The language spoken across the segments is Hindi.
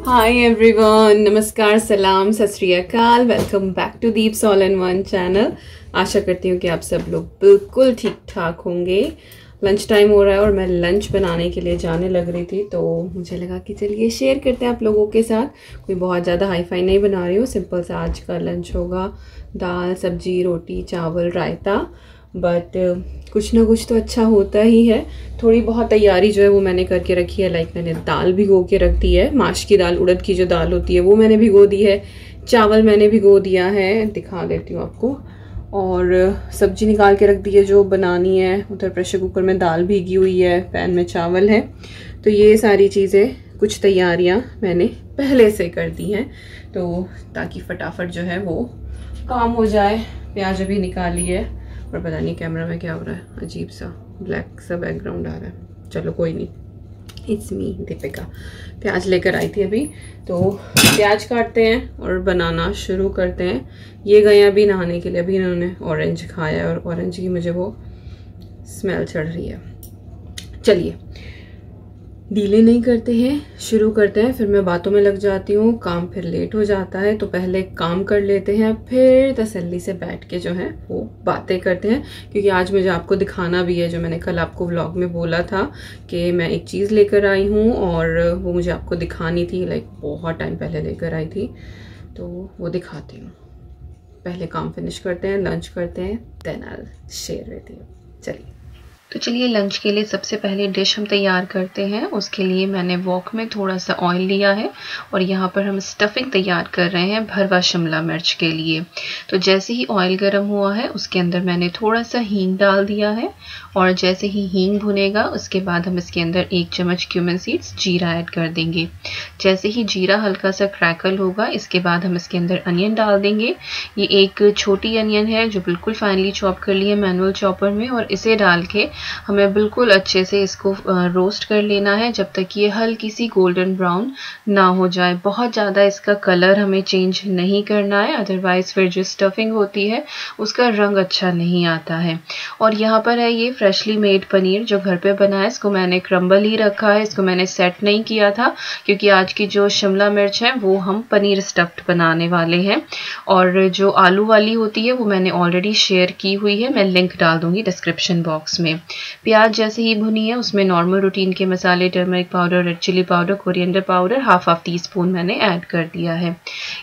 हाय एवरीवन, नमस्कार, सलाम, Sat Shri Akal. Welcome back to Deeps all in one channel. आशा करती हूँ कि आप सब लोग बिल्कुल ठीक ठाक होंगे। लंच टाइम हो रहा है और मैं लंच बनाने के लिए जाने लग रही थी, तो मुझे लगा कि चलिए शेयर करते हैं आप लोगों के साथ। कोई बहुत ज़्यादा हाई फाई नहीं बना रही हूँ, सिंपल सा आज का लंच होगा। दाल, सब्जी, रोटी, चावल, रायता, बट कुछ ना कुछ तो अच्छा होता ही है। थोड़ी बहुत तैयारी जो है वो मैंने करके रखी है। लाइक मैंने दाल भिगो के रख दी है, माश की दाल, उड़द की जो दाल होती है वो मैंने भिगो दी है। चावल मैंने भिगो दिया है, दिखा देती हूँ आपको। और सब्जी निकाल के रख दी है जो बनानी है। उधर प्रेशर कुकर में दाल भीगी हुई है, पैन में चावल है। तो ये सारी चीज़ें, कुछ तैयारियां मैंने पहले से कर दी हैं, तो ताकि फटाफट जो है वो काम हो जाए। प्याज अभी निकाली है, और पता नहीं कैमरा में क्या हो रहा है, अजीब सा ब्लैक सा बैकग्राउंड आ रहा है। चलो कोई नहीं, इट्स मी दीपिका। प्याज लेकर आई थी अभी, तो प्याज काटते हैं और बनाना शुरू करते हैं। ये गए अभी नहाने के लिए। अभी इन्होंने ऑरेंज खाया है और ऑरेंज की मुझे वो स्मेल चढ़ रही है। चलिए डीले नहीं करते हैं, शुरू करते हैं। फिर मैं बातों में लग जाती हूँ, काम फिर लेट हो जाता है। तो पहले काम कर लेते हैं, फिर तसल्ली से बैठ के जो है वो बातें करते हैं। क्योंकि आज मुझे आपको दिखाना भी है, जो मैंने कल आपको व्लॉग में बोला था कि मैं एक चीज़ लेकर आई हूँ और वो मुझे आपको दिखानी थी। लाइक बहुत टाइम पहले लेकर आई थी, तो वो दिखाती हूँ। पहले काम फिनिश करते हैं, लंच करते हैं, then I share with you. चलिए, तो चलिए लंच के लिए सबसे पहले डिश हम तैयार करते हैं। उसके लिए मैंने वॉक में थोड़ा सा ऑयल लिया है और यहाँ पर हम स्टफिंग तैयार कर रहे हैं भरवा शिमला मिर्च के लिए। तो जैसे ही ऑयल गर्म हुआ है, उसके अंदर मैंने थोड़ा सा हींग डाल दिया है, और जैसे ही हींग भुनेगा उसके बाद हम इसके अंदर 1 चम्मच क्यूमिन सीड्स, जीरा ऐड कर देंगे। जैसे ही जीरा हल्का सा क्रैकल होगा, इसके बाद हम इसके अंदर अनियन डाल देंगे। ये एक छोटी अनियन है जो बिल्कुल फाइनली चॉप कर ली है मैनुअल चॉपर में, और इसे डाल के हमें बिल्कुल अच्छे से इसको रोस्ट कर लेना है जब तक ये हल्की सी गोल्डन ब्राउन ना हो जाए। बहुत ज़्यादा इसका कलर हमें चेंज नहीं करना है, अदरवाइज फिर जो स्टफिंग होती है उसका रंग अच्छा नहीं आता है। और यहाँ पर है ये फ्रेशली मेड पनीर जो घर पे बना है। इसको मैंने क्रम्बल ही रखा है, इसको मैंने सेट नहीं किया था, क्योंकि आज की जो शिमला मिर्च है वो हम पनीर स्टफ्ड बनाने वाले हैं। और जो आलू वाली होती है वो मैंने ऑलरेडी शेयर की हुई है, मैं लिंक डाल दूंगी डिस्क्रिप्शन बॉक्स में। प्याज जैसे ही भुनी है, उसमें नॉर्मल रूटीन के मसाले, turmeric powder, red chilli powder, coriander powder half teaspoon मैंने ऐड कर दिया है।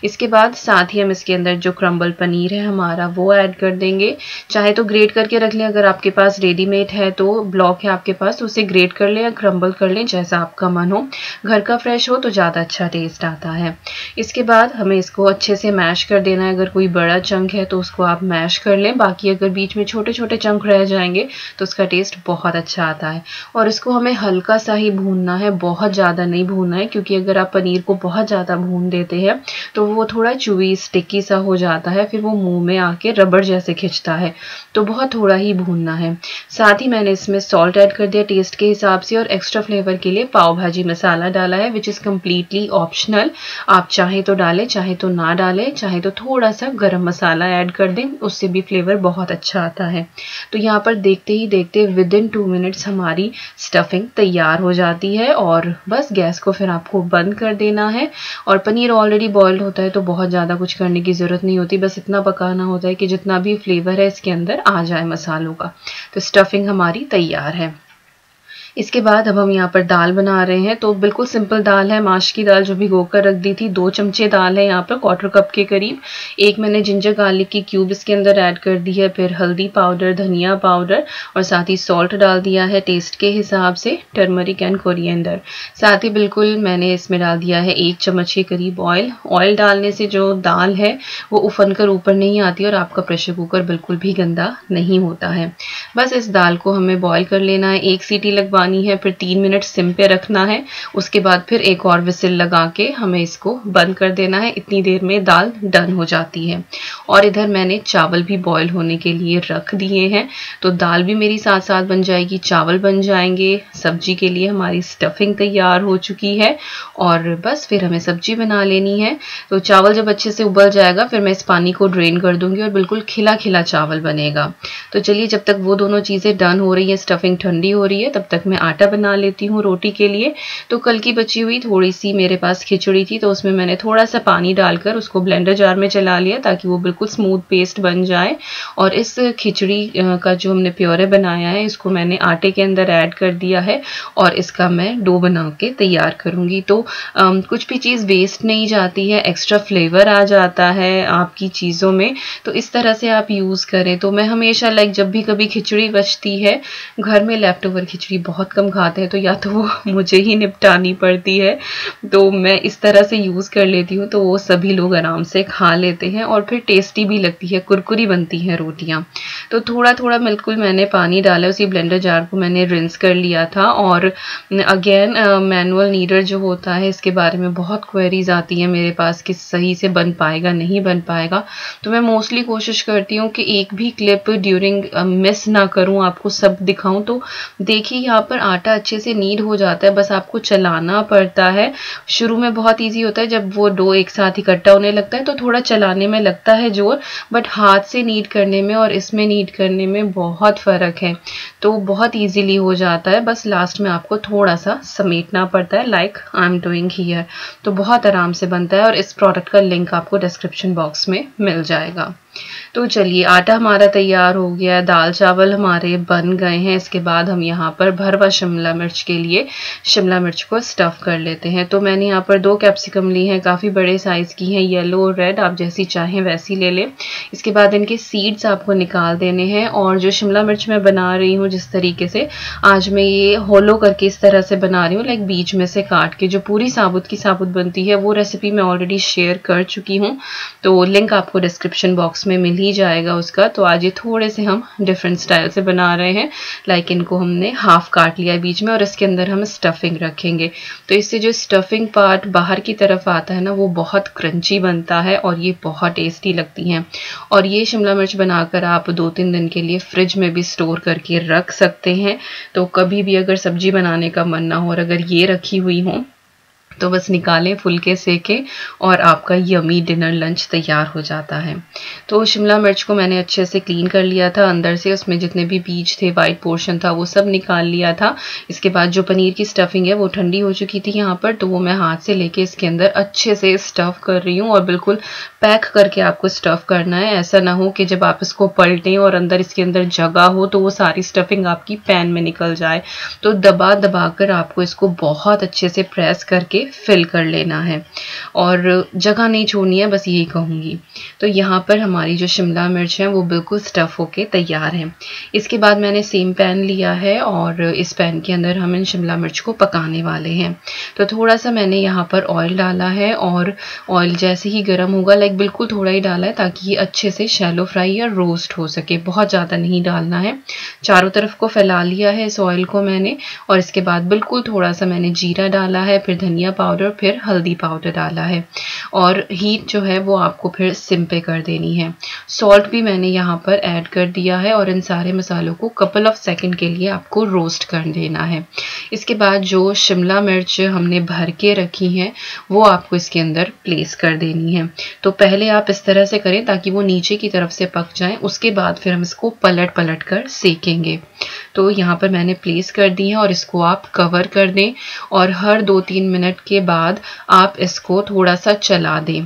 इसके बाद साथ ही हम इसके अंदर जो क्रम्बल पनीर है हमारा वो ऐड कर देंगे। चाहे तो ग्रेट करके रख लें, अगर आपके पास रेडीमेड है तो, ब्लॉक है आपके पास तो उसे ग्रेट कर लें या क्रम्बल कर लें, जैसा आपका मन हो। घर का फ्रेश हो तो ज़्यादा अच्छा टेस्ट आता है। इसके बाद हमें इसको अच्छे से मैश कर देना है। अगर कोई बड़ा चंक है तो उसको आप मैश कर लें, बाकी अगर बीच में छोटे छोटे चंक रह जाएंगे तो उसका टेस्ट बहुत अच्छा आता है। और इसको हमें हल्का सा ही भूनना है, बहुत ज़्यादा नहीं भूनना है, क्योंकि अगर आप पनीर को बहुत ज़्यादा भून देते हैं तो वो थोड़ा चुवी स्टिकी सा हो जाता है, फिर वो मुंह में आके रबड़ जैसे खिंचता है। तो बहुत थोड़ा ही भूनना है। साथ ही मैंने इसमें सॉल्ट ऐड कर दिया टेस्ट के हिसाब से, और एक्स्ट्रा फ्लेवर के लिए पाव भाजी मसाला डाला है, विच इज़ कम्प्लीटली ऑप्शनल। आप चाहे तो डालें, चाहे तो ना डालें, चाहे तो थोड़ा सा गरम मसाला ऐड कर दें, उससे भी फ्लेवर बहुत अच्छा आता है। तो यहाँ पर देखते ही देखते विदिन 2 मिनट्स हमारी स्टफिंग तैयार हो जाती है, और बस गैस को फिर आपको बंद कर देना है। और पनीर ऑलरेडी बॉइल्ड होता है तो बहुत ज़्यादा कुछ करने की ज़रूरत नहीं होती, बस इतना पकाना होता है कि जितना भी फ्लेवर है इसके अंदर आ जाए मसालों का। तो स्टफिंग हमारी तैयार है। इसके बाद अब हम यहाँ पर दाल बना रहे हैं। तो बिल्कुल सिंपल दाल है, माश की दाल जो भिगो कर रख दी थी। 2 चमचे दाल है यहाँ पर, 1/4 कप के करीब। एक मैंने जिंजर गार्लिक की क्यूब इसके अंदर ऐड कर दी है, फिर हल्दी पाउडर, धनिया पाउडर, और साथ ही सॉल्ट डाल दिया है टेस्ट के हिसाब से, टर्मरिक एंड कोरिएंडर। साथ ही बिल्कुल मैंने इसमें डाल दिया है 1 चम्मच के करीब ऑयल। ऑयल डालने से जो दाल है वो उफन कर ऊपर नहीं आती, और आपका प्रेशर कुकर बिल्कुल भी गंदा नहीं होता है। बस इस दाल को हमें बॉयल कर लेना है, 1 सीटी लगवानी है, फिर 3 मिनट सिम पे रखना है। उसके बाद फिर एक और विसिल लगा के हमें इसको बंद कर देना है। इतनी देर में दाल डन हो जाती है। और इधर मैंने चावल भी बॉयल होने के लिए रख दिए हैं, तो दाल भी मेरी साथ साथ बन जाएगी, चावल बन जाएंगे। सब्जी के लिए हमारी स्टफिंग तैयार हो चुकी है, और बस फिर हमें सब्जी बना लेनी है। तो चावल जब अच्छे से उबल जाएगा फिर मैं इस पानी को ड्रेन कर दूंगी, और बिल्कुल खिला खिला चावल बनेगा। तो चलिए जब तक वो दोनों चीज़ें डन हो रही है, स्टफिंग ठंडी हो रही है, तब तक मैं आटा बना लेती हूँ रोटी के लिए। तो कल की बची हुई थोड़ी सी मेरे पास खिचड़ी थी, तो उसमें मैंने थोड़ा सा पानी डालकर उसको ब्लेंडर जार में चला लिया ताकि वो बिल्कुल स्मूथ पेस्ट बन जाए। और इस खिचड़ी का जो हमने प्योरे बनाया है इसको मैंने आटे के अंदर ऐड कर दिया है और इसका मैं डो बना के तैयार करूँगी। तो कुछ भी चीज़ वेस्ट नहीं जाती है, एक्स्ट्रा फ्लेवर आ जाता है आपकी चीज़ों में। तो इस तरह से आप यूज़ करें। तो मैं हमेशा जब भी कभी खिचड़ी बचती है, घर में लेफ्ट ओवर खिचड़ी बहुत कम खाते हैं, तो या तो वो मुझे ही निपटानी पड़ती है, तो मैं इस तरह से यूज़ कर लेती हूँ, तो वो सभी लोग आराम से खा लेते हैं और फिर टेस्टी भी लगती है, कुरकुरी बनती हैं रोटियाँ। तो थोड़ा थोड़ा बिल्कुल मैंने पानी डाला, उसी ब्लेंडर जार को मैंने रिंस कर लिया था। और अगेन मैनुअल नीडर जो होता है इसके बारे में बहुत क्वेरीज आती है मेरे पास कि सही से बन पाएगा नहीं बन पाएगा। तो मैं मोस्टली कोशिश करती हूँ कि एक भी क्लिप ड्यूरिंग मिस ना करूँ, आपको सब दिखाऊं। तो देखिए यहाँ पर आटा अच्छे से नीड हो जाता है, बस आपको चलाना पड़ता है। शुरू में बहुत ईजी होता है, जब वो डो एक साथ इकट्ठा होने लगता है तो थोड़ा चलाने में लगता है जोर, बट हाथ से नीड करने में और इसमें नीड करने में बहुत फ़र्क है। तो बहुत ईजीली हो जाता है, बस लास्ट में आपको थोड़ा सा समेटना पड़ता है, like I am doing here. तो बहुत आराम से बनता है और इस प्रोडक्ट का लिंक आपको डिस्क्रिप्शन बॉक्स में मिल जाएगा। तो चलिए आटा हमारा तैयार हो गया, दाल चावल हमारे बन गए हैं। इसके बाद हम यहाँ पर भरवा शिमला मिर्च के लिए शिमला मिर्च को स्टफ़ कर लेते हैं। तो मैंने यहाँ पर 2 कैप्सिकम ली हैं, काफ़ी बड़े साइज़ की हैं, येलो और रेड, आप जैसी चाहें वैसी ले लें। इसके बाद इनके सीड्स आपको निकाल देने हैं। और जो शिमला मिर्च मैं बना रही हूँ जिस तरीके से, आज मैं ये होलो करके इस तरह से बना रही हूँ, लाइक बीच में से काट के। जो पूरी साबुत की साबुत बनती है वो रेसिपी मैं ऑलरेडी शेयर कर चुकी हूँ, तो लिंक आपको डिस्क्रिप्शन बॉक्स में मिल ही जाएगा उसका। तो आज ये थोड़े से हम डिफरेंट स्टाइल से बना रहे हैं, लाइक इनको हमने हाफ काट लिया बीच में और इसके अंदर हम स्टफिंग रखेंगे। तो इससे जो स्टफिंग पार्ट बाहर की तरफ आता है ना, वो बहुत क्रंची बनता है और ये बहुत टेस्टी लगती हैं। और ये शिमला मिर्च बनाकर आप 2-3 दिन के लिए फ्रिज में भी स्टोर करके रख सकते हैं। तो कभी भी अगर सब्जी बनाने का मन ना हो और अगर ये रखी हुई हो तो बस निकालें, फुलके सेकें और आपका यमी डिनर लंच तैयार हो जाता है। तो शिमला मिर्च को मैंने अच्छे से क्लीन कर लिया था अंदर से, उसमें जितने भी बीज थे, वाइट पोर्शन था, वो सब निकाल लिया था। इसके बाद जो पनीर की स्टफिंग है वो ठंडी हो चुकी थी यहाँ पर, तो वो मैं हाथ से लेके इसके अंदर अच्छे से स्टफ़ कर रही हूँ। और बिल्कुल पैक करके आपको स्टफ़ करना है, ऐसा ना हो कि जब आप इसको पलटें और अंदर इसके अंदर जगह हो तो वो सारी स्टफिंग आपकी पैन में निकल जाए। तो दबा दबा कर आपको इसको बहुत अच्छे से प्रेस करके फिल कर लेना है और जगह नहीं छोड़नी है, बस यही कहूँगी। तो यहाँ पर हमारी जो शिमला मिर्च है वो बिल्कुल स्टफ़ होके तैयार है। इसके बाद मैंने सेम पैन लिया है और इस पैन के अंदर हम इन शिमला मिर्च को पकाने वाले हैं। तो थोड़ा सा मैंने यहाँ पर ऑयल डाला है और ऑयल जैसे ही गर्म होगा, लाइक बिल्कुल थोड़ा ही डाला है ताकि ये अच्छे से शैलो फ्राई या रोस्ट हो सके, बहुत ज़्यादा नहीं डालना है। चारों तरफ को फैला लिया है इस ऑयल को मैंने और इसके बाद बिल्कुल थोड़ा सा मैंने जीरा डाला है, फिर धनिया पाउडर, फिर हल्दी पाउडर डाला है और हीट जो है वो आपको फिर सिम पे कर देनी है। सॉल्ट भी मैंने यहाँ पर ऐड कर दिया है और इन सारे मसालों को कपल ऑफ सेकंड के लिए आपको रोस्ट कर देना है। इसके बाद जो शिमला मिर्च हमने भर के रखी है वो आपको इसके अंदर प्लेस कर देनी है। तो पहले आप इस तरह से करें ताकि वो नीचे की तरफ से पक जाएं, उसके बाद फिर हम इसको पलट पलट कर सेकेंगे। तो यहाँ पर मैंने प्लेस कर दी है और इसको आप कवर कर दें और हर 2-3 मिनट के बाद आप इसको थोड़ा सा चला दें।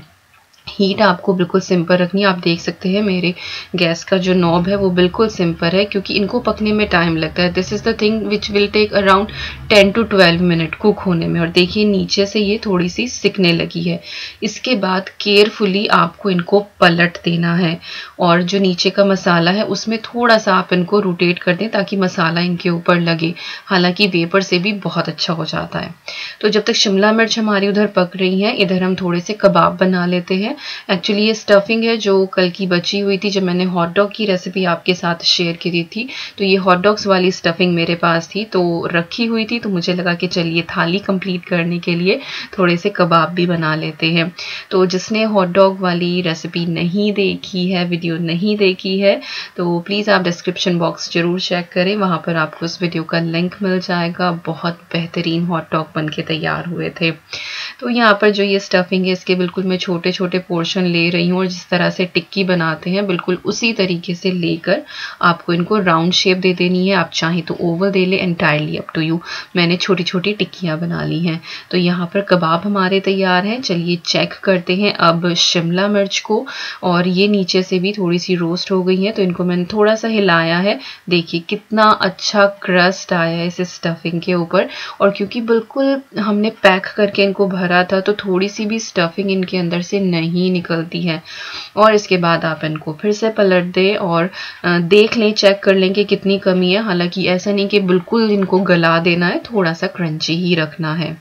हीट आपको बिल्कुल सिंपल रखनी है। आप देख सकते हैं मेरे गैस का जो नॉब है वो बिल्कुल सिंपल है क्योंकि इनको पकने में टाइम लगता है। This is the thing which will take around 10 to 12 minute cook होने में। और देखिए नीचे से ये थोड़ी सी सिकने लगी है। इसके बाद केयरफुली आपको इनको पलट देना है और जो नीचे का मसाला है उसमें थोड़ा सा आप इनको रोटेट कर दें ताकि मसाला इनके ऊपर लगे। हालांकि वेपर से भी बहुत अच्छा हो जाता है। तो जब तक शिमला मिर्च हमारी उधर पक रही है, इधर हम थोड़े से कबाब बना लेते हैं। एक्चुअली ये स्टफिंग है जो कल की बची हुई थी, जब मैंने हॉट डॉग की रेसिपी आपके साथ शेयर की थी तो ये हॉट डॉग्स वाली स्टफिंग मेरे पास थी तो रखी हुई थी, तो मुझे लगा कि चलिए थाली कंप्लीट करने के लिए थोड़े से कबाब भी बना लेते हैं। तो जिसने हॉट डॉग वाली रेसिपी नहीं देखी है, वीडियो नहीं देखी है, तो प्लीज़ आप डिस्क्रिप्शन बॉक्स जरूर चेक करें, वहाँ पर आपको उस वीडियो का लिंक मिल जाएगा। बहुत बेहतरीन हॉट डॉग बन के तैयार हुए थे। तो यहाँ पर जो ये स्टफिंग है इसके बिल्कुल मैं छोटे छोटे पोर्शन ले रही हूँ और जिस तरह से टिक्की बनाते हैं बिल्कुल उसी तरीके से लेकर आपको इनको राउंड शेप दे देनी है। आप चाहें तो ओवल दे ले, एंटायरली अप टू यू। मैंने छोटी छोटी टिक्कियाँ बना ली हैं। तो यहाँ पर कबाब हमारे तैयार हैं। चलिए चेक करते हैं अब शिमला मिर्च को। और ये नीचे से भी थोड़ी सी रोस्ट हो गई है, तो इनको मैंने थोड़ा सा हिलाया है। देखिए कितना अच्छा क्रस्ट आया है इस स्टफिंग के ऊपर। और क्योंकि बिल्कुल हमने पैक करके इनको भरा था तो थोड़ी सी भी स्टफिंग इनके अंदर से नहीं निकलती है। और इसके बाद आप इनको फिर से पलट दें और देख लें, चेक कर लें कि कितनी कमी है। हालांकि ऐसा नहीं कि बिल्कुल इनको गला देना है, थोड़ा सा क्रंची ही रखना है।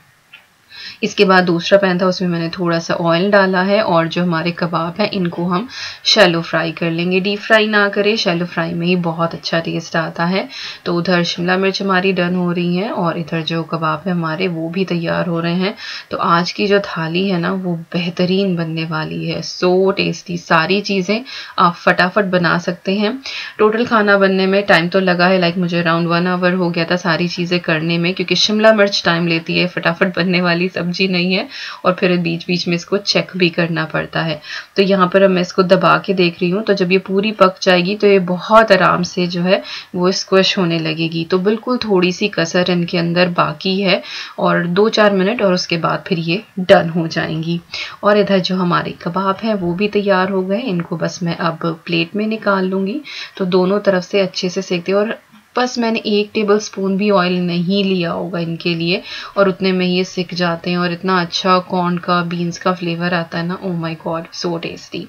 इसके बाद दूसरा पैन था, उसमें मैंने थोड़ा सा ऑयल डाला है और जो हमारे कबाब हैं इनको हम शैलो फ्राई कर लेंगे। डीप फ्राई ना करें, शैलो फ्राई में ही बहुत अच्छा टेस्ट आता है। तो उधर शिमला मिर्च हमारी डन हो रही हैं और इधर जो कबाब है हमारे वो भी तैयार हो रहे हैं। तो आज की जो थाली है ना वो बेहतरीन बनने वाली है, सो टेस्टी। सारी चीज़ें आप फटाफट बना सकते हैं। टोटल खाना बनने में टाइम तो लगा है, लाइक मुझे अराउंड 1 आवर हो गया था सारी चीज़ें करने में, क्योंकि शिमला मिर्च टाइम लेती है, फटाफट बनने वाली सब्जी नहीं है। और फिर बीच बीच में इसको चेक भी करना पड़ता है। तो यहाँ पर अब मैं इसको दबा के देख रही हूँ, तो जब ये पूरी पक जाएगी तो ये बहुत आराम से जो है वो स्क्विश होने लगेगी। तो बिल्कुल थोड़ी सी कसर इनके अंदर बाकी है और 2-4 मिनट और उसके बाद फिर ये डन हो जाएंगी। और इधर जो हमारे कबाब हैं वो भी तैयार हो गए। इनको बस मैं अब प्लेट में निकाल लूँगी। तो दोनों तरफ से अच्छे से सेकते और बस मैंने 1 टेबल स्पून भी ऑयल नहीं लिया होगा इनके लिए और उतने में ये सिक जाते हैं। और इतना अच्छा कॉर्न का, बीन्स का फ्लेवर आता है ना, ओ माय गॉड, सो टेस्टी।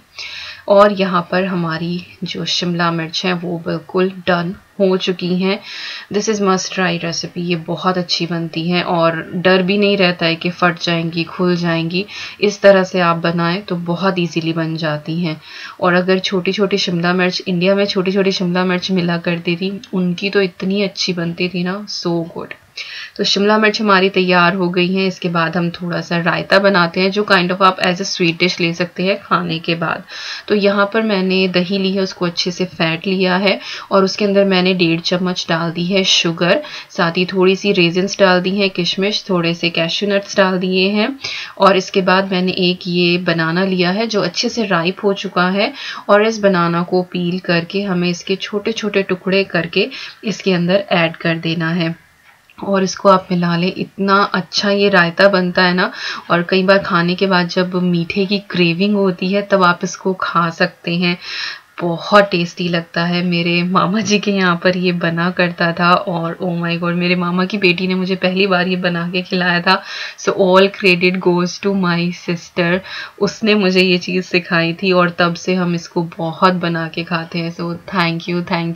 और यहाँ पर हमारी जो शिमला मिर्च है वो बिल्कुल डन हो चुकी हैं। This is must try recipe. ये बहुत अच्छी बनती हैं और डर भी नहीं रहता है कि फट जाएंगी, खुल जाएंगी। इस तरह से आप बनाएं तो बहुत इजीली बन जाती हैं। और अगर छोटी छोटी शिमला मिर्च, इंडिया में छोटी छोटी शिमला मिर्च मिला करती थी, उनकी तो इतनी अच्छी बनती थी ना, सो गुड। तो शिमला मिर्च हमारी तैयार हो गई हैं। इसके बाद हम थोड़ा सा रायता बनाते हैं, जो काइंड ऑफ आप एज ए स्वीट डिश ले सकते हैं खाने के बाद। तो यहाँ पर मैंने दही ली है, उसको अच्छे से फेंट लिया है और उसके अंदर मैंने 1.5 चम्मच डाल दी है शुगर, साथ ही थोड़ी सी रेजिन्स डाल दी हैं, किशमिश, थोड़े से कैश्यू नट्स डाल दिए हैं। और इसके बाद मैंने एक ये बनाना लिया है जो अच्छे से राइप हो चुका है और इस बनाना को पील करके हमें इसके छोटे छोटे टुकड़े करके इसके अंदर ऐड कर देना है और इसको आप मिला लें। इतना अच्छा ये रायता बनता है ना। और कई बार खाने के बाद जब मीठे की क्रेविंग होती है तब आप इसको खा सकते हैं, बहुत टेस्टी लगता है। मेरे मामा जी के यहाँ पर ये बना करता था और ओ माय गॉड, मेरे मामा की बेटी ने मुझे पहली बार ये बना के खिलाया था। So all credit goes to my sister. उसने मुझे ये चीज़ सिखाई थी और तब से हम इसको बहुत बना के खाते हैं। So thank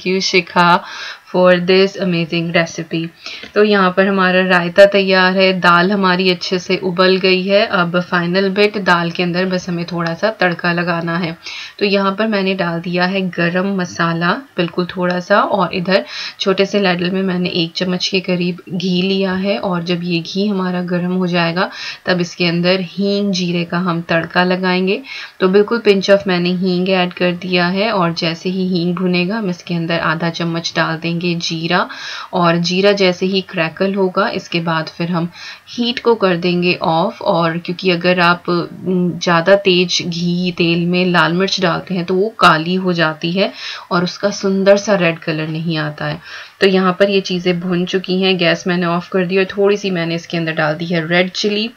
you Shikha for this amazing recipe. तो यहाँ पर हमारा रायता तैयार है, दाल हमारी अच्छे से उबल गई है। अब फाइनल बिट, दाल के अंदर बस हमें थोड़ा सा तड़का लगाना है। तो यहाँ पर मैंने डाल दिया है गरम मसाला, बिल्कुल थोड़ा सा। और इधर छोटे से लैडल में मैंने 1 चम्मच के करीब घी लिया है और जब ये घी हमारा गर्म हो जाएगा तब इसके अंदर हींग, जीरे का हम तड़का लगाएंगे। तो बिल्कुल पिंच ऑफ मैंने हींग ऐड कर दिया है और जैसे ही हींग भुनेगा हम इसके अंदर आधा चम्मच डाल देंगे जीरा। और जीरा जैसे ही क्रैकल होगा इसके बाद फिर हम हीट को कर देंगे ऑफ। और क्योंकि अगर आप ज़्यादा तेज घी तेल में लाल मिर्च डालते हैं तो वो काली हो जाती है और उसका सुंदर सा रेड कलर नहीं आता है। तो यहाँ पर ये चीज़ें भुन चुकी हैं, गैस मैंने ऑफ कर दी और थोड़ी सी मैंने इसके अंदर डाल दी है रेड चिली।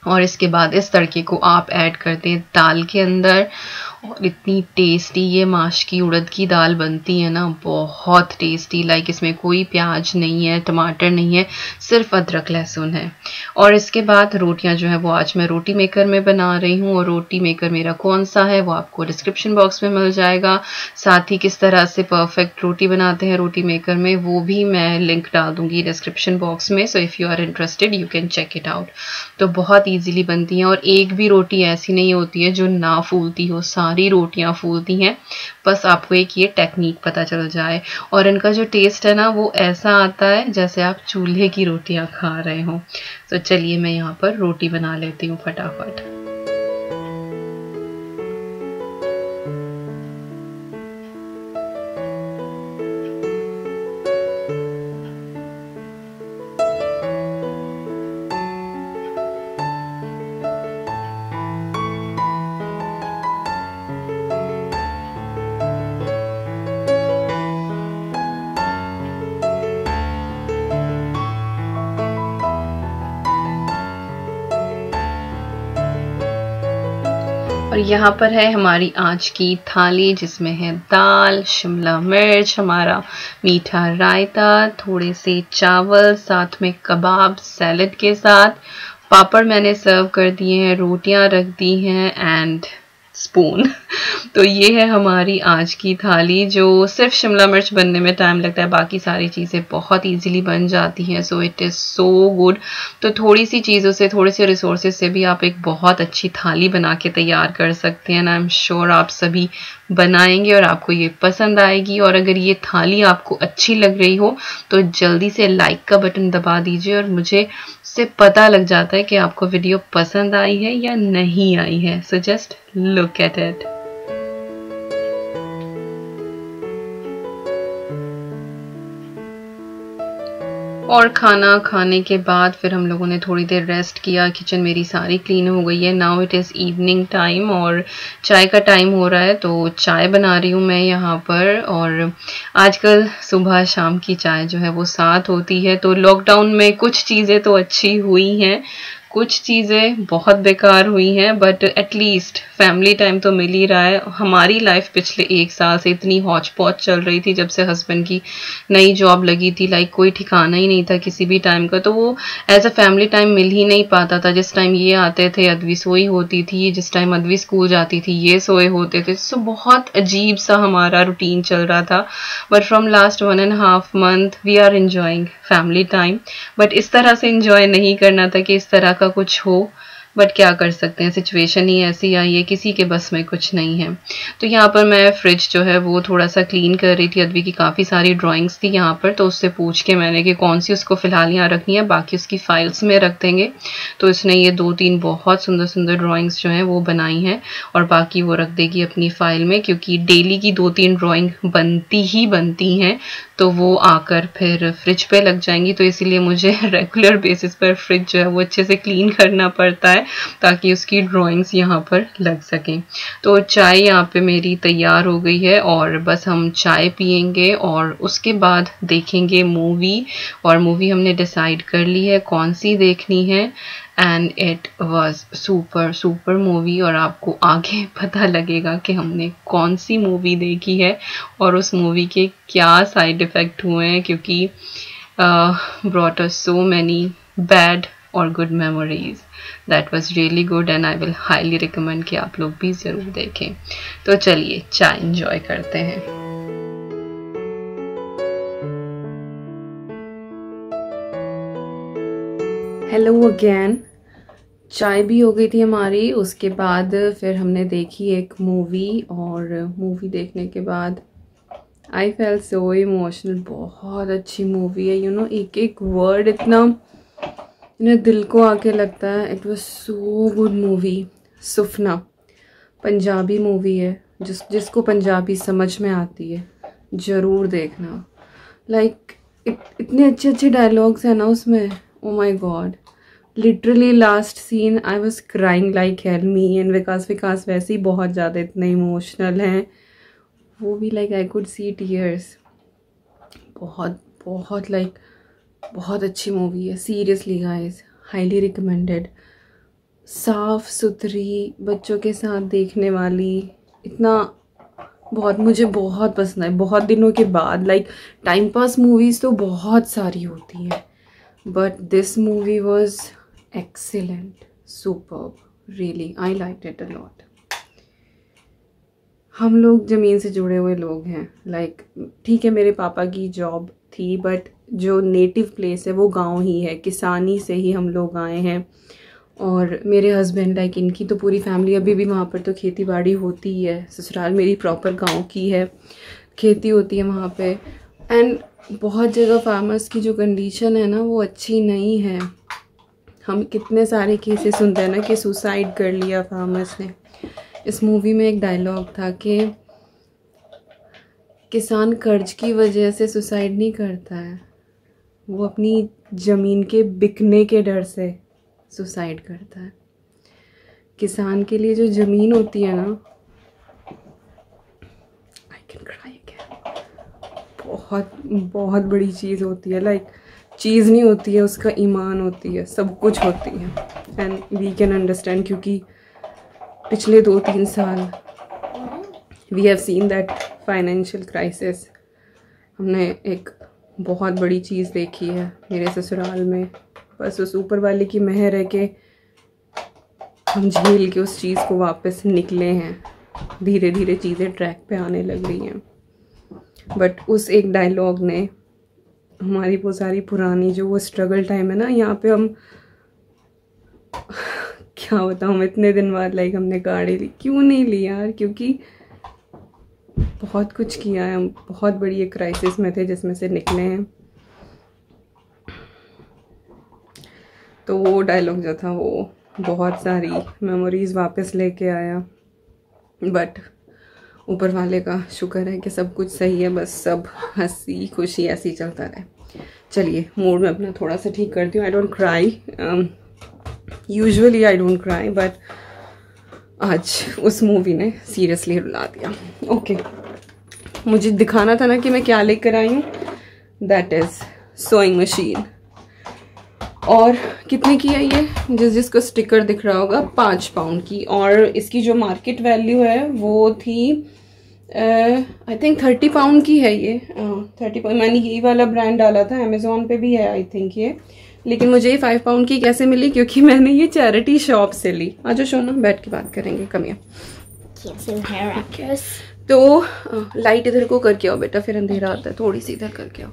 और इसके बाद इस तड़के को आप ऐड कर दें दाल के अंदर। और इतनी टेस्टी ये माश की उड़द की दाल बनती है ना, बहुत टेस्टी। लाइक इसमें कोई प्याज नहीं है, टमाटर नहीं है, सिर्फ अदरक लहसुन है। और इसके बाद रोटियां जो है वो आज मैं रोटी मेकर में बना रही हूँ और रोटी मेकर मेरा कौन सा है वो आपको डिस्क्रिप्शन बॉक्स में मिल जाएगा। साथ ही किस तरह से परफेक्ट रोटी बनाते हैं रोटी मेकर में वो भी मैं लिंक डाल दूंगी डिस्क्रिप्शन बॉक्स में। So if you are interested you can check it out. तो बहुत ईजिली बनती हैं और एक भी रोटी ऐसी नहीं होती है जो ना फूलती हो, सारी रोटियां फूलती हैं। बस आपको एक ये टेक्निक पता चल जाए और इनका जो टेस्ट है ना वो ऐसा आता है जैसे आप चूल्हे की रोटियां खा रहे हो। तो चलिए मैं यहाँ पर रोटी बना लेती हूँ फटाफट। और यहाँ पर है हमारी आज की थाली, जिसमें है दाल, शिमला मिर्च, हमारा मीठा रायता, थोड़े से चावल, साथ में कबाब सैलेड के साथ, पापड़ मैंने सर्व कर दिए हैं, रोटियां रख दी हैं एंड स्पून। तो ये है हमारी आज की थाली, जो सिर्फ शिमला मिर्च बनने में टाइम लगता है, बाकी सारी चीज़ें बहुत इजीली बन जाती हैं। So it is so good. तो थोड़ी सी चीज़ों से, थोड़े से रिसोर्सेज से भी आप एक बहुत अच्छी थाली बना के तैयार कर सकते हैं। आई एम श्योर आप सभी बनाएंगे और आपको ये पसंद आएगी। और अगर ये थाली आपको अच्छी लग रही हो तो जल्दी से लाइक का बटन दबा दीजिए, और मुझे उससे पता लग जाता है कि आपको वीडियो पसंद आई है या नहीं आई है। So just look at it. और खाना खाने के बाद फिर हम लोगों ने थोड़ी देर रेस्ट किया। किचन मेरी सारी क्लीन हो गई है। Now it is evening time और चाय का टाइम हो रहा है, तो चाय बना रही हूँ मैं यहाँ पर। और आजकल सुबह शाम की चाय जो है वो साथ होती है। तो लॉकडाउन में कुछ चीज़ें तो अच्छी हुई हैं, कुछ चीज़ें बहुत बेकार हुई हैं, बट एटलीस्ट फैमिली टाइम तो मिल ही रहा है। हमारी लाइफ पिछले 1 साल से इतनी हौच पौच चल रही थी, जब से हस्बैंड की नई जॉब लगी थी, लाइक कोई ठिकाना ही नहीं था किसी भी टाइम का। तो वो एज अ फैमिली टाइम मिल ही नहीं पाता था। जिस टाइम ये आते थे अद्वी सोई होती थी, जिस टाइम अद्वी स्कूल जाती थी ये सोए होते थे। सो बहुत अजीब सा हमारा रूटीन चल रहा था। But from last 1.5 month we are enjoying family time. But इस तरह से एंजॉय नहीं करना था कि इस तरह का कुछ हो, बट क्या कर सकते हैं, सिचुएशन ही ऐसी आई है, किसी के बस में कुछ नहीं है। तो यहाँ पर मैं फ्रिज जो है वो थोड़ा सा क्लीन कर रही थी। अद्वी की काफ़ी सारी ड्राइंग्स थी यहाँ पर, तो उससे पूछ के मैंने कि कौन सी उसको फ़िलहाल यहाँ रखनी है, बाकी उसकी फाइल्स में रख देंगे। तो इसने ये 2-3 बहुत सुंदर सुंदर ड्राइंग्स जो हैं वो बनाई हैं, और बाकी वो रख देगी अपनी फ़ाइल में, क्योंकि डेली की 2-3 ड्राइंग बनती ही बनती हैं, तो वो आकर फिर फ्रिज पे लग जाएंगी। तो इसीलिए मुझे रेगुलर बेसिस पर फ्रिज जो है वो अच्छे से क्लीन करना पड़ता है, ताकि उसकी ड्राइंग्स यहाँ पर लग सकें। तो चाय यहाँ पे मेरी तैयार हो गई है, और बस हम चाय पियेंगे और उसके बाद देखेंगे मूवी। और मूवी हमने डिसाइड कर ली है कौन सी देखनी है, and it was super movie. और आपको आगे पता लगेगा कि हमने कौन सी मूवी देखी है और उस मूवी के क्या साइड इफ़ेक्ट हुए हैं, क्योंकि brought us so many bad or good memories. That was really good and I will highly recommend कि आप लोग भी ज़रूर देखें। तो चलिए चाय enjoy करते हैं। Hello again. चाय भी हो गई थी हमारी, उसके बाद फिर हमने देखी एक मूवी, और मूवी देखने के बाद आई फेल सो इमोशनल। बहुत अच्छी मूवी है, यू नो, एक एक वर्ड इतना दिल को आके लगता है। It was so good movie. Sufna Punjabi movie है, जिसको पंजाबी समझ में आती है ज़रूर देखना। लाइक इतने अच्छे अच्छे डायलॉग्स हैं ना उसमें, oh my god. Literally last scene I was crying like hell. Me and Vikas वैसे ही बहुत ज़्यादा इतने इमोशनल हैं, वो भी like I could see tears. बहुत बहुत लाइक बहुत अच्छी मूवी है, सीरियसली गाइस, हाईली रिकमेंडेड। साफ़ सुथरी, बच्चों के साथ देखने वाली, इतना बहुत मुझे बहुत पसंद है। बहुत दिनों के बाद, लाइक टाइम पास मूवीज़ तो बहुत सारी होती हैं, but this movie was excellent, superb, really I liked it a lot. हम लोग ज़मीन से जुड़े हुए लोग हैं। लाइक ठीक है, मेरे पापा की जॉब थी, बट जो नेटिव प्लेस है वो गांव ही है, किसानी से ही हम लोग आए हैं। और मेरे हस्बैंड, लाइक इनकी तो पूरी फैमिली अभी भी वहाँ पर तो खेती बाड़ी होती ही है। ससुराल मेरी प्रॉपर गांव की है, खेती होती है वहाँ पे। एंड बहुत जगह फार्मर्स की जो कंडीशन है ना वो अच्छी नहीं है। हम कितने सारे केसेस सुनते हैं ना कि सुसाइड कर लिया फार्मर्स ने। इस मूवी में एक डायलॉग था कि किसान कर्ज की वजह से सुसाइड नहीं करता है, वो अपनी ज़मीन के बिकने के डर से सुसाइड करता है। किसान के लिए जो ज़मीन होती है ना, आई कैन क्राई अगेन, बहुत बहुत बड़ी चीज़ होती है। लाइक चीज़ नहीं होती है, उसका ईमान होती है, सब कुछ होती है। एंड वी कैन अंडरस्टैंड, क्योंकि पिछले 2-3 साल we have seen that financial crisis. हमने एक बहुत बड़ी चीज़ देखी है मेरे ससुराल में। बस उस ऊपर वाले की मेहर है कि हम झेल के उस चीज़ को वापस निकले हैं। धीरे धीरे चीज़ें ट्रैक पे आने लग रही हैं। बट उस एक डायलॉग ने हमारी वो सारी पुरानी जो वो स्ट्रगल टाइम है ना, यहाँ पे हम क्या बताऊँ, इतने दिन बाद लाइक हमने गाड़ी ली। क्यों नहीं ली यार? क्योंकि बहुत कुछ किया है। हम बहुत बड़ी एक क्राइसिस में थे जिसमें से निकले हैं। तो वो डायलॉग जो था वो बहुत सारी मेमोरीज वापस लेके आया। बट ऊपर वाले का शुक्र है कि सब कुछ सही है। बस सब हंसी खुशी ऐसे ही चलता रहे। चलिए मूड में अपना थोड़ा सा ठीक करती हूँ। I don't cry, usually I don't cry, but आज उस मूवी ने सीरियसली रुला दिया। ओके, मुझे दिखाना था ना कि मैं क्या लेकर आई हूँ। That is sewing machine. और कितने की है ये? जिसको स्टिकर दिख रहा होगा 5 पाउंड की। और इसकी जो मार्केट वैल्यू है वो थी आई थिंक 30 पाउंड की है ये। 30 पाउंड। मैंने यही वाला ब्रांड डाला था, अमेज़ॉन पे भी है आई थिंक ये। लेकिन मुझे ये 5 पाउंड की कैसे मिली? क्योंकि मैंने ये चैरिटी शॉप से ली। आज सोना बैठ के बात करेंगे, कमियाँ। तो लाइट इधर को करके आओ बेटा, फिर अंधेरा आता है। थोड़ी सी इधर करके आओ।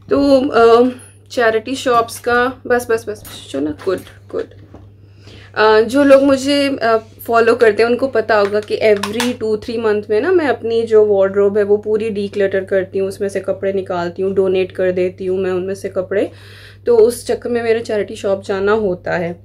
तो चैरिटी शॉप्स का बस बस बस सोना, गुड गुड। जो लोग मुझे फॉलो करते हैं उनको पता होगा कि एवरी 2-3 मंथ में ना मैं अपनी जो वार्डरोब है वो पूरी डीक्लटर करती हूँ। उसमें से कपड़े निकालती हूँ, डोनेट कर देती हूँ मैं उनमें से कपड़े। तो उस चक्कर में मेरा चैरिटी शॉप जाना होता है।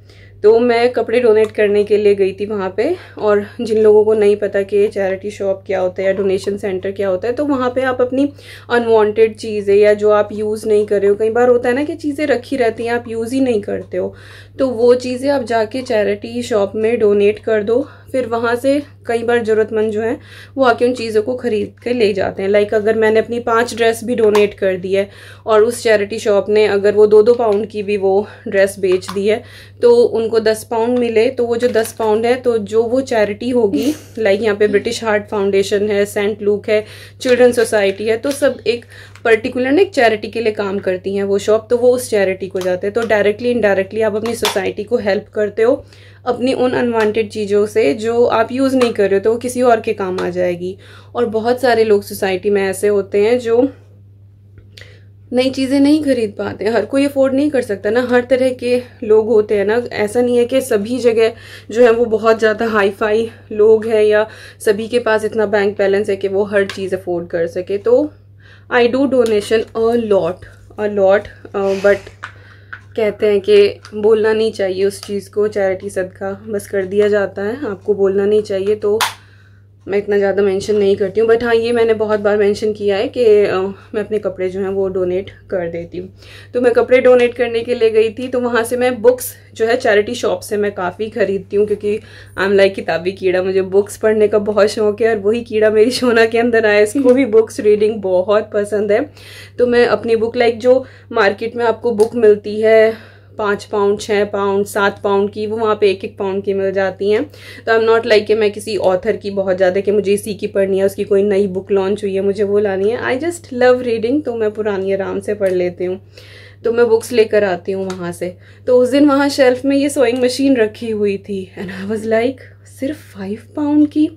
तो मैं कपड़े डोनेट करने के लिए गई थी वहाँ पे। और जिन लोगों को नहीं पता कि चैरिटी शॉप क्या होता है या डोनेशन सेंटर क्या होता है, तो वहाँ पे आप अपनी अनवांटेड चीज़ें या जो आप यूज़ नहीं कर रहे हो, कई बार होता है ना कि चीज़ें रखी रहती हैं आप यूज़ ही नहीं करते हो, तो वो चीज़ें आप जाके चैरिटी शॉप में डोनेट कर दो। फिर वहाँ से कई बार ज़रूरतमंद जो हैं वो आके उन चीज़ों को ख़रीद के ले जाते हैं। लाइक अगर मैंने अपनी 5 ड्रेस भी डोनेट कर दी है और उस चैरिटी शॉप ने अगर वो 2-2 पाउंड की भी वो ड्रेस बेच दी है तो उनको 10 पाउंड मिले। तो वो जो 10 पाउंड है तो जो वो चैरिटी होगी, लाइक यहाँ पे ब्रिटिश हार्ट फाउंडेशन है, सेंट लूक है, चिल्ड्रन सोसाइटी है, तो सब एक पर्टिकुलर ना एक चैरिटी के लिए काम करती हैं वो शॉप। तो वो उस चैरिटी को जाते हैं। तो डायरेक्टली इनडायरेक्टली आप अपनी सोसाइटी को हेल्प करते हो अपनी उन अनवांटेड चीज़ों से जो आप यूज़ नहीं कर रहे हो, तो वो किसी और के काम आ जाएगी। और बहुत सारे लोग सोसाइटी में ऐसे होते हैं जो नई चीज़ें नहीं खरीद पाते। हर कोई अफोर्ड नहीं कर सकता ना, हर तरह के लोग होते हैं ना। ऐसा नहीं है कि सभी जगह जो है वो बहुत ज़्यादा हाई फाई लोग हैं या सभी के पास इतना बैंक बैलेंस है कि वो हर चीज़ अफोर्ड कर सके। तो I do donation a lot but कहते हैं कि बोलना नहीं चाहिए उस चीज़ को। चैरिटी सदका बस कर दिया जाता है, आपको बोलना नहीं चाहिए। तो मैं इतना ज़्यादा मेंशन नहीं करती हूँ। बट हाँ, ये मैंने बहुत बार मेंशन किया है कि मैं अपने कपड़े जो हैं वो डोनेट कर देती हूँ। तो मैं कपड़े डोनेट करने के लिए गई थी। तो वहाँ से मैं बुक्स जो है चैरिटी शॉप से मैं काफ़ी खरीदती हूँ, क्योंकि आई एम लाइक किताबी कीड़ा। मुझे बुक्स पढ़ने का बहुत शौक है और वही कीड़ा मेरी सोना के अंदर आया। इसको भी बुक्स रीडिंग बहुत पसंद है। तो मैं अपनी बुक, लाइक जो मार्केट में आपको बुक मिलती है 5 पाउंड, 6 पाउंड, 7 पाउंड की, वो वहाँ पे 1-1 पाउंड की मिल जाती हैं। तो आई एम नॉट लाइक कि मैं किसी ऑथर की बहुत ज़्यादा कि मुझे इसी की पढ़नी है, उसकी कोई नई बुक लॉन्च हुई है मुझे वो लानी है। I just love reading. तो मैं पुरानी आराम से पढ़ लेती हूँ। तो मैं बुक्स लेकर आती हूँ वहाँ से। तो उस दिन वहाँ शेल्फ में ये सोइंग मशीन रखी हुई थी एंड आई वाज लाइक सिर्फ 5 पाउंड की।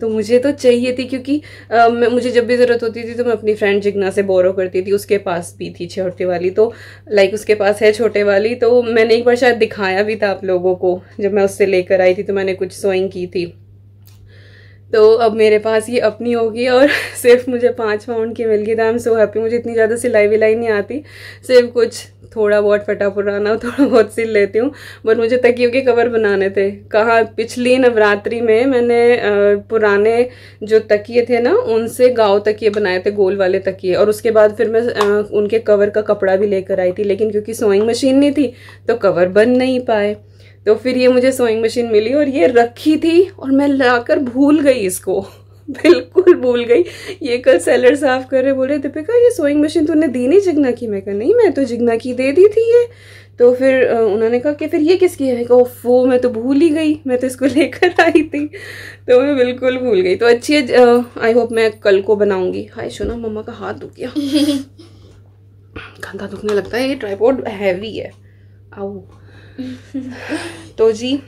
तो मुझे तो चाहिए थी, क्योंकि मुझे जब भी ज़रूरत होती थी तो मैं अपनी फ्रेंड जिग्ना से बोरो करती थी। उसके पास भी थी छोटे वाली, तो लाइक उसके पास है छोटे वाली। तो मैंने एक बार शायद दिखाया भी था आप लोगों को, जब मैं उससे लेकर आई थी तो मैंने कुछ सोइंग की थी। तो अब मेरे पास ये अपनी होगी और सिर्फ मुझे 5 पाउंड की मिल गई। I am so happy. मुझे इतनी ज़्यादा सिलाई विलाई नहीं आती, सिर्फ कुछ थोड़ा बहुत फटा पुराना थोड़ा बहुत सिल लेती हूँ। बट मुझे तकियों के कवर बनाने थे। कहाँ पिछली नवरात्रि में मैंने पुराने जो तकिए थे ना उनसे गाँव तकिए बनाए थे, गोल वाले तकिए। और उसके बाद फिर मैं उनके कवर का कपड़ा भी लेकर आई थी, लेकिन क्योंकि सोइंग मशीन नहीं थी तो कवर बन नहीं पाए। तो फिर ये मुझे सोइंग मशीन मिली और ये रखी थी और मैं लाकर भूल गई इसको। बिल्कुल बिल्कुल भूल गई। ये कल सेलर साफ कर रहे, बोल रहे दीपिका ये सोइंग मशीन तूने दी नहीं जिग्ना की? मैं कहा नहीं, मैं तो जिग्ना की दे दी थी ये। तो फिर उन्होंने कहा कि फिर ये किसकी है? वो मैं तो भूल ही गई, मैं तो इसको लेकर आई थी। तो मैं बिल्कुल भूल गई। तो अच्छी है, आई होप मैं कल को बनाऊंगी। हाय शोना, मम्मा का हाथ दुख गया, कंधा दुखने लगता है, ये ट्राइपॉड हैवी है। आओ तो जी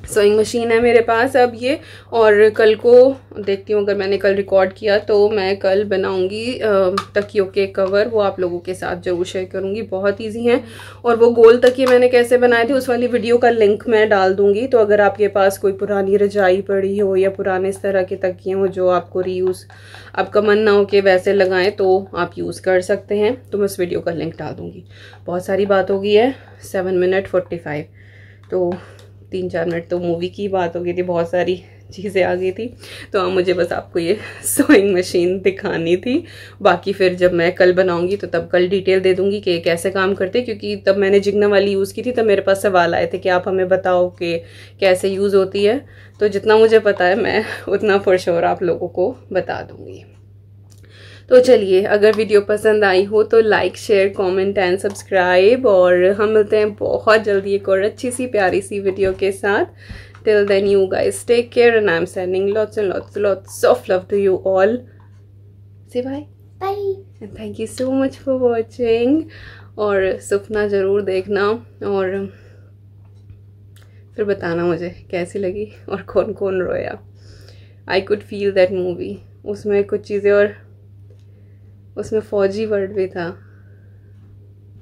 सोइंग मशीन है मेरे पास अब ये, और कल को देखती हूँ, अगर मैंने कल रिकॉर्ड किया तो मैं कल बनाऊंगी तकियों के कवर, वो आप लोगों के साथ जरूर शेयर करूँगी। बहुत इजी हैं, और वो गोल तकिए मैंने कैसे बनाए थे उस वाली वीडियो का लिंक मैं डाल दूँगी। तो अगर आपके पास कोई पुरानी रजाई पड़ी हो या पुराने इस तरह के तकिए हो जो आपको रीयूज़, आपका मन ना हो कि वैसे लगाएं, तो आप यूज़ कर सकते हैं। तो मैं उस वीडियो का लिंक डाल दूँगी। बहुत सारी बात हो गई है, 7 मिनट 45, तो 3-4 मिनट तो मूवी की बात हो गई थी, बहुत सारी चीज़ें आ गई थी। तो हाँ, मुझे बस आपको ये सोइंग मशीन दिखानी थी। बाकी फिर जब मैं कल बनाऊंगी तो तब कल डिटेल दे दूंगी कि कैसे काम करते, क्योंकि तब मैंने जिग्ना वाली यूज़ की थी तब मेरे पास सवाल आए थे कि आप हमें बताओ कि कैसे यूज़ होती है। तो जितना मुझे पता है मैं उतना फॉर श्योर आप लोगों को बता दूंगी। तो चलिए, अगर वीडियो पसंद आई हो तो like, share, comment and subscribe, और हम मिलते हैं बहुत जल्दी एक और अच्छी सी प्यारी सी वीडियो के साथ। Till then you guys take care and I am sending lots and lots of love to you all. Say bye. Bye. And thank you so much for watching. और सपना ज़रूर देखना, और फिर बताना मुझे कैसी लगी और कौन कौन रोया। I could feel that movie. उसमें कुछ चीज़ें, और उसमें फौजी वर्ड भी था।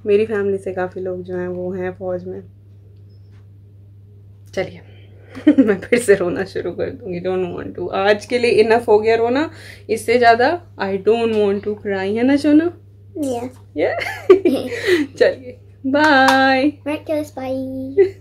मेरी फैमिली से काफ़ी लोग जो हैं वो हैं फौज में। चलिए मैं फिर से रोना शुरू कर दूंगी। डोंट वांट टू, आज के लिए इनफ हो गया रोना, इससे ज़्यादा I don't want to cry, है ना शोना? Yeah. चलिए बाय। Bye.